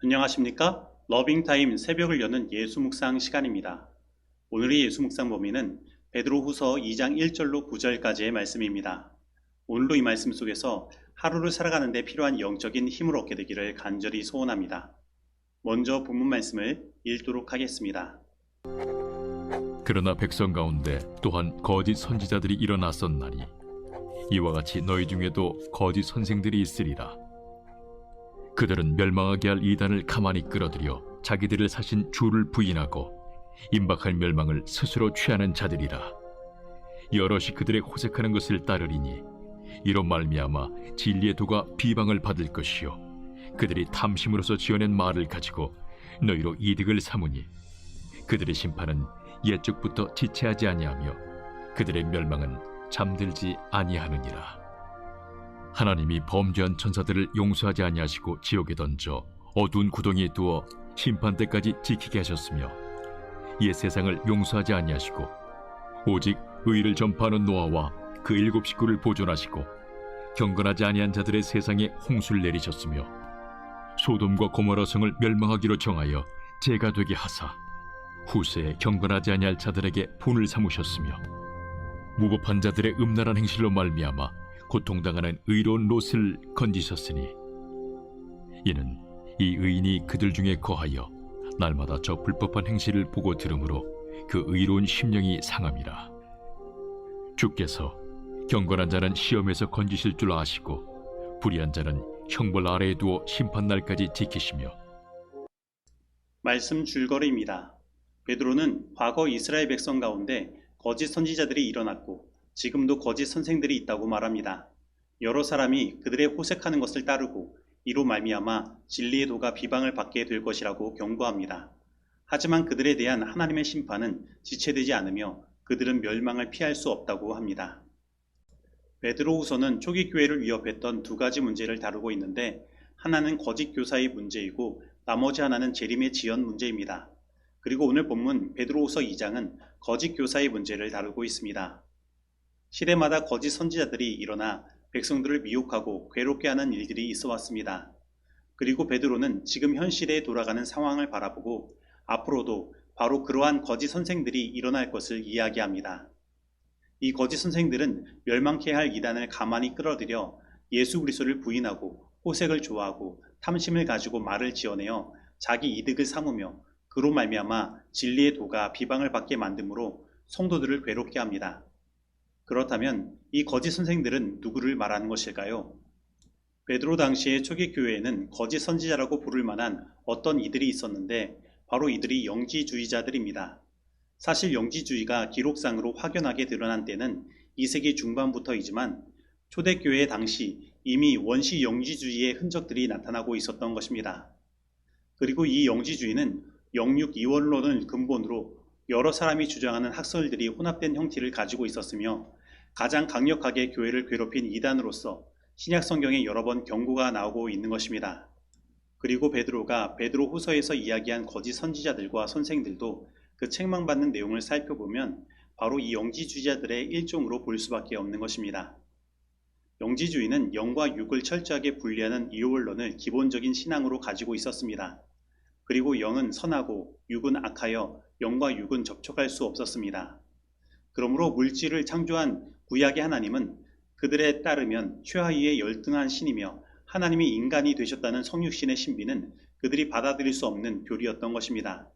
안녕하십니까? 러빙타임 새벽을 여는 예수 묵상 시간입니다. 오늘의 예수 묵상 범위는 베드로후서 2장 1절로 9절까지의 말씀입니다. 오늘도 이 말씀 속에서 하루를 살아가는 데 필요한 영적인 힘을 얻게 되기를 간절히 소원합니다. 먼저 본문 말씀을 읽도록 하겠습니다. 그러나 백성 가운데 또한 거짓 선지자들이 일어났었나니 이와 같이 너희 중에도 거짓 선생들이 있으리라. 그들은 멸망하게 할 이단을 가만히 끌어들여 자기들을 사신 주를 부인하고 임박할 멸망을 스스로 취하는 자들이라. 여럿이 그들의 호색하는 것을 따르리니 이로 말미암아 진리의 도가 비방을 받을 것이요 그들이 탐심으로서 지어낸 말을 가지고 너희로 이득을 삼으니 그들의 심판은 옛적부터 지체하지 아니하며 그들의 멸망은 잠들지 아니하느니라. 하나님이 범죄한 천사들을 용서하지 아니하시고 지옥에 던져 어두운 구덩이에 두어 심판 때까지 지키게 하셨으며 옛 세상을 용서하지 아니하시고 오직 의를 전파하는 노아와 그 7 식구를 보존하시고 경건하지 아니한 자들의 세상에 홍수를 내리셨으며 소돔과 고모라 성을 멸망하기로 정하여 재가 되게 하사 후세에 경건하지 아니할 자들에게 분을 삼으셨으며 무법한 자들의 음란한 행실로 말미암아 고통당하는 의로운 롯을 건지셨으니 이는 이 의인이 그들 중에 거하여 날마다 저 불법한 행실을 보고 들으므로 그 의로운 심령이 상함이라. 주께서 경건한 자는 시험에서 건지실 줄 아시고 불의한 자는 형벌 아래에 두어 심판날까지 지키시며. 말씀 줄거리입니다. 베드로는 과거 이스라엘 백성 가운데 거짓 선지자들이 일어났고 지금도 거짓 선생들이 있다고 말합니다. 여러 사람이 그들의 호색하는 것을 따르고 이로 말미암아 진리의 도가 비방을 받게 될 것이라고 경고합니다. 하지만 그들에 대한 하나님의 심판은 지체되지 않으며 그들은 멸망을 피할 수 없다고 합니다. 베드로후서는 초기 교회를 위협했던 두 가지 문제를 다루고 있는데 하나는 거짓 교사의 문제이고 나머지 하나는 재림의 지연 문제입니다. 그리고 오늘 본문 베드로후서 2장은 거짓 교사의 문제를 다루고 있습니다. 시대마다 거짓 선지자들이 일어나 백성들을 미혹하고 괴롭게 하는 일들이 있어 왔습니다. 그리고 베드로는 지금 현 시대에 돌아가는 상황을 바라보고 앞으로도 바로 그러한 거짓 선생들이 일어날 것을 이야기합니다. 이 거짓 선생들은 멸망케 할 이단을 가만히 끌어들여 예수 그리스도를 부인하고 호색을 좋아하고 탐심을 가지고 말을 지어내어 자기 이득을 삼으며 그로 말미암아 진리의 도가 비방을 받게 만드므로 성도들을 괴롭게 합니다. 그렇다면 이 거짓 선생들은 누구를 말하는 것일까요? 베드로 당시의 초기 교회에는 거짓 선지자라고 부를 만한 어떤 이들이 있었는데 바로 이들이 영지주의자들입니다. 사실 영지주의가 기록상으로 확연하게 드러난 때는 2세기 중반부터이지만 초대교회 당시 이미 원시 영지주의의 흔적들이 나타나고 있었던 것입니다. 그리고 이 영지주의는 영육 이원론을 근본으로 여러 사람이 주장하는 학설들이 혼합된 형태를 가지고 있었으며 가장 강력하게 교회를 괴롭힌 이단으로서 신약 성경에 여러 번 경고가 나오고 있는 것입니다. 그리고 베드로가 베드로 후서에서 이야기한 거짓 선지자들과 선생들도 그 책망받는 내용을 살펴보면 바로 이 영지주의자들의 일종으로 볼 수밖에 없는 것입니다. 영지주의는 영과 육을 철저하게 분리하는 이원론을 기본적인 신앙으로 가지고 있었습니다. 그리고 영은 선하고 육은 악하여 영과 육은 접촉할 수 없었습니다. 그러므로 물질을 창조한 구약의 하나님은 그들에 따르면 최하위의 열등한 신이며 하나님이 인간이 되셨다는 성육신의 신비는 그들이 받아들일 수 없는 교리였던 것입니다.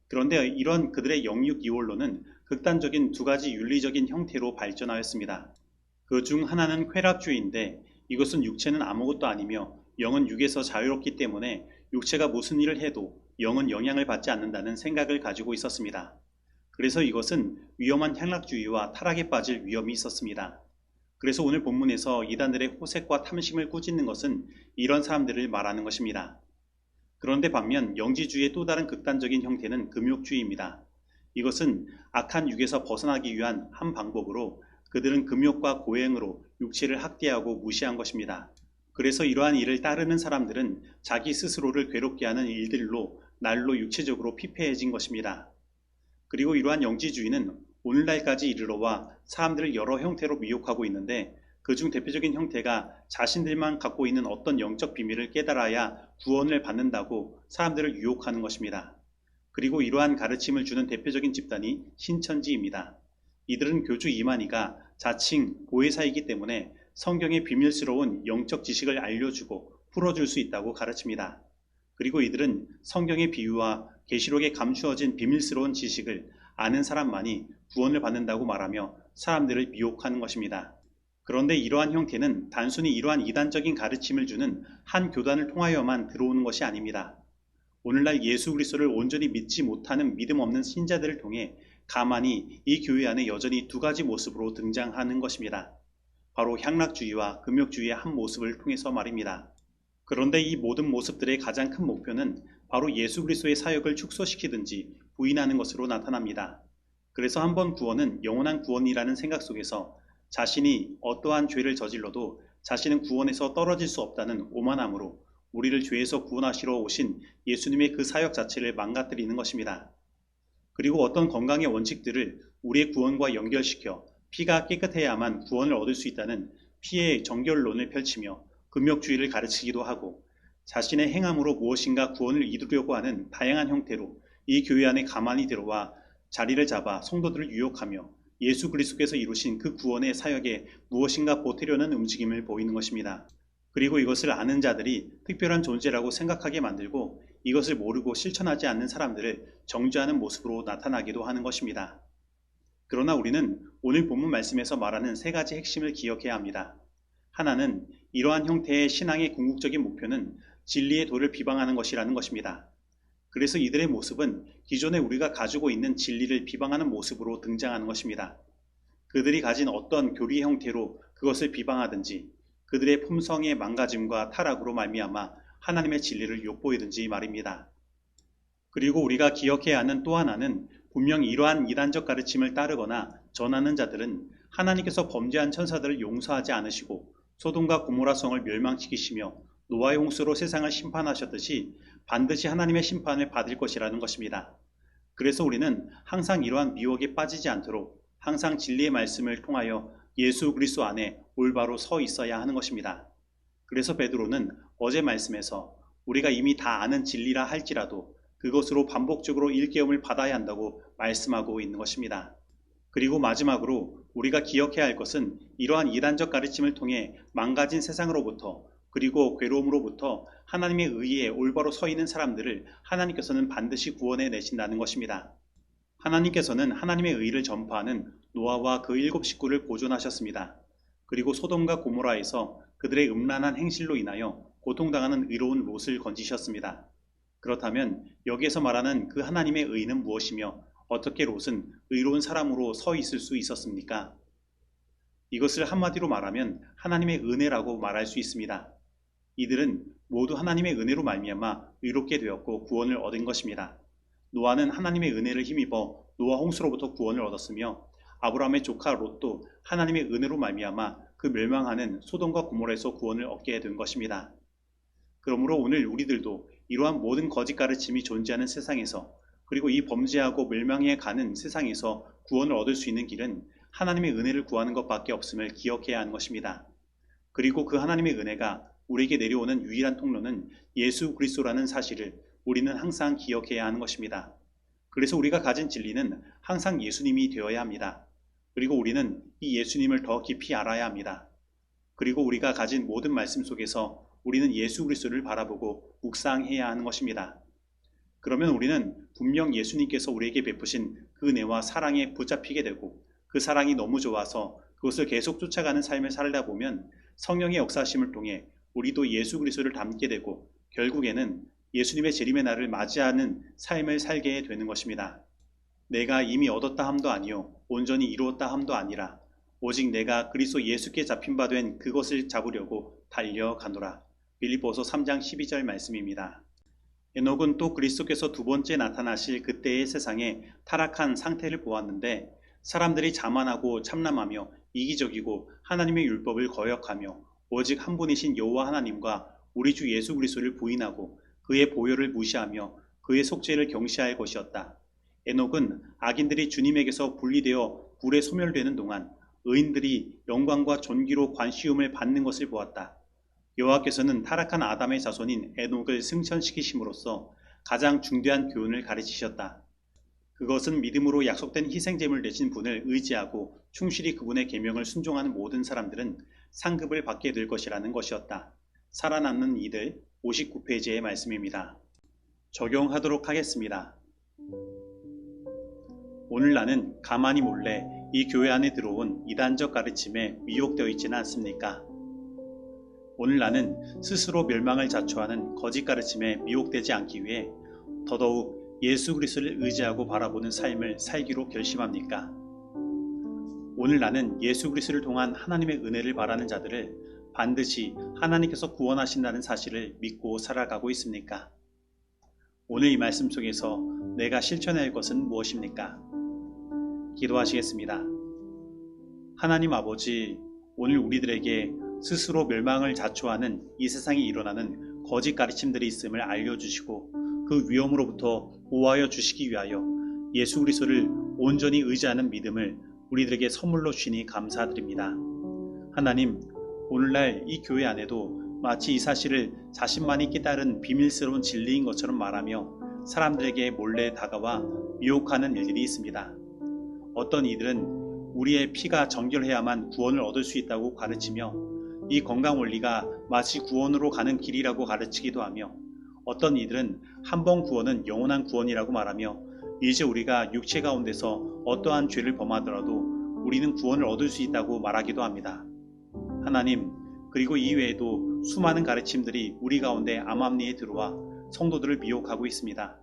그런데 이런 그들의 영육 이원론은 극단적인 두 가지 윤리적인 형태로 발전하였습니다. 그 중 하나는 쾌락주의인데 이것은 육체는 아무것도 아니며 영은 육에서 자유롭기 때문에 육체가 무슨 일을 해도 영은 영향을 받지 않는다는 생각을 가지고 있었습니다. 그래서 이것은 위험한 향락주의와 타락에 빠질 위험이 있었습니다. 그래서 오늘 본문에서 이단들의 호색과 탐심을 꾸짖는 것은 이런 사람들을 말하는 것입니다. 그런데 반면 영지주의의 또 다른 극단적인 형태는 금욕주의입니다. 이것은 악한 육에서 벗어나기 위한 한 방법으로 그들은 금욕과 고행으로 육체를 학대하고 무시한 것입니다. 그래서 이러한 일을 따르는 사람들은 자기 스스로를 괴롭게 하는 일들로 날로 육체적으로 피폐해진 것입니다. 그리고 이러한 영지주의는 오늘날까지 이르러와 사람들을 여러 형태로 미혹하고 있는데 그중 대표적인 형태가 자신들만 갖고 있는 어떤 영적 비밀을 깨달아야 구원을 받는다고 사람들을 유혹하는 것입니다. 그리고 이러한 가르침을 주는 대표적인 집단이 신천지입니다. 이들은 교주 이만희가 자칭 보혜사이기 때문에 성경의 비밀스러운 영적 지식을 알려주고 풀어줄 수 있다고 가르칩니다. 그리고 이들은 성경의 비유와 계시록에 감추어진 비밀스러운 지식을 아는 사람만이 구원을 받는다고 말하며 사람들을 미혹하는 것입니다. 그런데 이러한 형태는 단순히 이러한 이단적인 가르침을 주는 한 교단을 통하여만 들어오는 것이 아닙니다. 오늘날 예수 그리스도를 온전히 믿지 못하는 믿음 없는 신자들을 통해 가만히 이 교회 안에 여전히 두 가지 모습으로 등장하는 것입니다. 바로 향락주의와 금욕주의의 한 모습을 통해서 말입니다. 그런데 이 모든 모습들의 가장 큰 목표는 바로 예수 그리스도의 사역을 축소시키든지 부인하는 것으로 나타납니다. 그래서 한 번 구원은 영원한 구원이라는 생각 속에서 자신이 어떠한 죄를 저질러도 자신은 구원에서 떨어질 수 없다는 오만함으로 우리를 죄에서 구원하시러 오신 예수님의 그 사역 자체를 망가뜨리는 것입니다. 그리고 어떤 건강의 원칙들을 우리의 구원과 연결시켜 피가 깨끗해야만 구원을 얻을 수 있다는 피의 정결론을 펼치며 금욕주의를 가르치기도 하고 자신의 행함으로 무엇인가 구원을 이루려고 하는 다양한 형태로 이 교회 안에 가만히 들어와 자리를 잡아 성도들을 유혹하며 예수 그리스도께서 이루신 그 구원의 사역에 무엇인가 보태려는 움직임을 보이는 것입니다. 그리고 이것을 아는 자들이 특별한 존재라고 생각하게 만들고 이것을 모르고 실천하지 않는 사람들을 정죄하는 모습으로 나타나기도 하는 것입니다. 그러나 우리는 오늘 본문 말씀에서 말하는 세 가지 핵심을 기억해야 합니다. 하나는 이러한 형태의 신앙의 궁극적인 목표는 진리의 도를 비방하는 것이라는 것입니다. 그래서 이들의 모습은 기존에 우리가 가지고 있는 진리를 비방하는 모습으로 등장하는 것입니다. 그들이 가진 어떤 교리의 형태로 그것을 비방하든지 그들의 품성의 망가짐과 타락으로 말미암아 하나님의 진리를 욕보이든지 말입니다. 그리고 우리가 기억해야 하는 또 하나는 분명 이러한 이단적 가르침을 따르거나 전하는 자들은 하나님께서 범죄한 천사들을 용서하지 않으시고 소돔과 고모라 성을 멸망시키시며 노아의 홍수로 세상을 심판하셨듯이 반드시 하나님의 심판을 받을 것이라는 것입니다. 그래서 우리는 항상 이러한 미혹에 빠지지 않도록 항상 진리의 말씀을 통하여 예수 그리스도 안에 올바로 서 있어야 하는 것입니다. 그래서 베드로는 어제 말씀에서 우리가 이미 다 아는 진리라 할지라도 그것으로 반복적으로 일깨움을 받아야 한다고 말씀하고 있는 것입니다. 그리고 마지막으로 우리가 기억해야 할 것은 이러한 이단적 가르침을 통해 망가진 세상으로부터 그리고 괴로움으로부터 하나님의 의에 올바로 서 있는 사람들을 하나님께서는 반드시 구원해 내신다는 것입니다. 하나님께서는 하나님의 의를 전파하는 노아와 그 7 식구를 보존하셨습니다. 그리고 소돔과 고모라에서 그들의 음란한 행실로 인하여 고통당하는 의로운 롯을 건지셨습니다. 그렇다면 여기에서 말하는 그 하나님의 의는 무엇이며 어떻게 롯은 의로운 사람으로 서 있을 수 있었습니까? 이것을 한마디로 말하면 하나님의 은혜라고 말할 수 있습니다. 이들은 모두 하나님의 은혜로 말미암아 의롭게 되었고 구원을 얻은 것입니다. 노아는 하나님의 은혜를 힘입어 노아 홍수로부터 구원을 얻었으며 아브라함의 조카 롯도 하나님의 은혜로 말미암아 그 멸망하는 소돔과 고모라에서 구원을 얻게 된 것입니다. 그러므로 오늘 우리들도 이러한 모든 거짓 가르침이 존재하는 세상에서 그리고 이 범죄하고 멸망해 가는 세상에서 구원을 얻을 수 있는 길은 하나님의 은혜를 구하는 것밖에 없음을 기억해야 하는 것입니다. 그리고 그 하나님의 은혜가 우리에게 내려오는 유일한 통로는 예수 그리스도라는 사실을 우리는 항상 기억해야 하는 것입니다. 그래서 우리가 가진 진리는 항상 예수님이 되어야 합니다. 그리고 우리는 이 예수님을 더 깊이 알아야 합니다. 그리고 우리가 가진 모든 말씀 속에서 우리는 예수 그리스도를 바라보고 묵상해야 하는 것입니다. 그러면 우리는 분명 예수님께서 우리에게 베푸신 그 은혜와 사랑에 붙잡히게 되고 그 사랑이 너무 좋아서 그것을 계속 쫓아가는 삶을 살다 보면 성령의 역사심을 통해 우리도 예수 그리스도를 닮게 되고 결국에는 예수님의 재림의 날을 맞이하는 삶을 살게 되는 것입니다. 내가 이미 얻었다 함도 아니요 온전히 이루었다 함도 아니라 오직 내가 그리스도 예수께 잡힌 바 된 그것을 잡으려고 달려가노라. 빌립보서 3장 12절 말씀입니다. 에녹은 또 그리스도께서 두 번째 나타나실 그때의 세상에 타락한 상태를 보았는데 사람들이 자만하고 참남하며 이기적이고 하나님의 율법을 거역하며 오직 한 분이신 여호와 하나님과 우리 주 예수 그리스도를 부인하고 그의 보혈을 무시하며 그의 속죄를 경시할 것이었다. 에녹은 악인들이 주님에게서 분리되어 불에 소멸되는 동안 의인들이 영광과 존귀로 관시움을 받는 것을 보았다. 여호와께서는 타락한 아담의 자손인 에녹을 승천시키심으로써 가장 중대한 교훈을 가르치셨다. 그것은 믿음으로 약속된 희생제물 되신 분을 의지하고 충실히 그분의 계명을 순종하는 모든 사람들은 상급을 받게 될 것이라는 것이었다. 살아남는 이들 59페이지의 말씀입니다. 적용하도록 하겠습니다. 오늘 나는 가만히 몰래 이 교회 안에 들어온 이단적 가르침에 미혹되어 있지는 않습니까? 오늘 나는 스스로 멸망을 자초하는 거짓 가르침에 미혹되지 않기 위해 더더욱 예수 그리스도를 의지하고 바라보는 삶을 살기로 결심합니까? 오늘 나는 예수 그리스도를 통한 하나님의 은혜를 바라는 자들을 반드시 하나님께서 구원하신다는 사실을 믿고 살아가고 있습니까? 오늘 이 말씀 속에서 내가 실천해야 할 것은 무엇입니까? 기도하시겠습니다. 하나님 아버지, 오늘 우리들에게 스스로 멸망을 자초하는 이 세상에 일어나는 거짓 가르침들이 있음을 알려주시고 그 위험으로부터 보호하여 주시기 위하여 예수 그리스도를 온전히 의지하는 믿음을 우리들에게 선물로 주시니 감사드립니다. 하나님, 오늘날 이 교회 안에도 마치 이 사실을 자신만이 깨달은 비밀스러운 진리인 것처럼 말하며 사람들에게 몰래 다가와 미혹하는 일들이 있습니다. 어떤 이들은 우리의 피가 정결해야만 구원을 얻을 수 있다고 가르치며 이 건강 원리가 마치 구원으로 가는 길이라고 가르치기도 하며 어떤 이들은 한 번 구원은 영원한 구원이라고 말하며 이제 우리가 육체 가운데서 어떠한 죄를 범하더라도 우리는 구원을 얻을 수 있다고 말하기도 합니다. 하나님, 그리고 이외에도 수많은 가르침들이 우리 가운데 암암리에 들어와 성도들을 미혹하고 있습니다.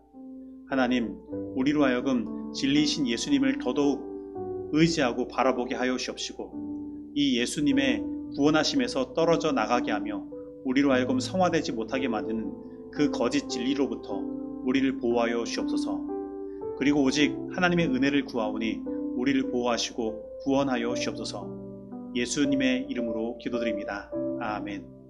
하나님, 우리로 하여금 진리이신 예수님을 더더욱 의지하고 바라보게 하여 주옵시고 이 예수님의 구원하심에서 떨어져 나가게 하며 우리로 하여금 성화되지 못하게 만드는 그 거짓 진리로부터 우리를 보호하여 주옵소서. 그리고 오직 하나님의 은혜를 구하오니 우리를 보호하시고 구원하여 주옵소서. 예수님의 이름으로 기도드립니다. 아멘.